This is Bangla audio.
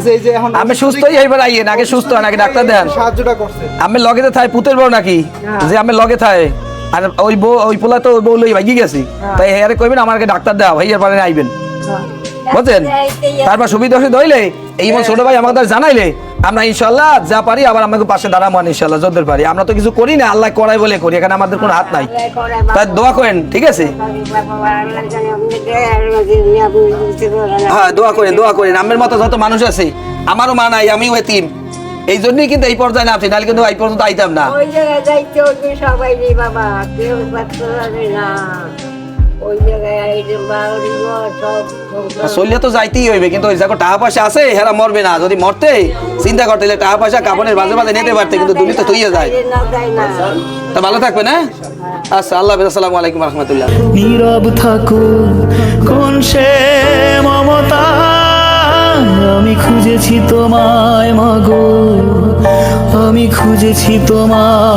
আছে এই যে এখন আমি সুস্থই এইবার আইয়েন, আগে সুস্থ হন, আগে ডাক্তার দেন। সাহায্যটা করছে। আমি লগে থাই পুতের বউ নাকি যে আমি লগে থাই, আর ওই বউ ওই পোলা তো ওই বউ লই ভাগি গেছি, তাই হেয়ারে কইবেন আমাকে ডাক্তার দাও ভাইয়ার পারে আইবেন, বুঝছেন? তারপর সুবিধা অসুবিধা হইলে এই ছোট ভাই আমাদের জানাইলে আমরা ইনশাল্লাহ যা পারি আবার আমাকে পাশে দাঁড়াবো ইনশাল্লাহ, যতদূর পারি। আমরা তো কিছু করি না, আল্লাহ করাই বলে করি, এখানে আমাদের কোনো হাত নাই। তাই দোয়া করেন, ঠিক আছে? হ্যাঁ দোয়া করেন, দোয়া করেন। আমের মতো যত মানুষ আছে, আমারও মা নাই, আমিও এতিম, এই জন্যই কিন্তু এই পর্যায়ে নামছি, নাহলে কিন্তু এই পর্যন্ত আইতাম না। ওই জায়গায় যাইতে হইবে সবাই রে বাবা, কেউ পারতে পারে না। ওই জায়গায় আইলে বাড়ি ঘর সব চলিয়ে তো যাইতেই হইবে, কিন্তু ওই জায়গা টাকা পয়সা আছে, হেরা মরবে না। যদি মরতে চিন্তা করতে টাকা পয়সা কাপড়ের মাঝে মাঝে নিতে পারতে, কিন্তু তুমি তো তুইয়ে যায়। না যায় না। তা ভালো থাকবেন, হ্যাঁ? আচ্ছা, আল্লাহ হাফেজ, আসসালামু আলাইকুম রহমতুল্লাহ। নীরব থাকুন কোন সে মমতা, আমি খুঁজেছি তোমায় মাগো, আমি খুঁজেছি তোমায়।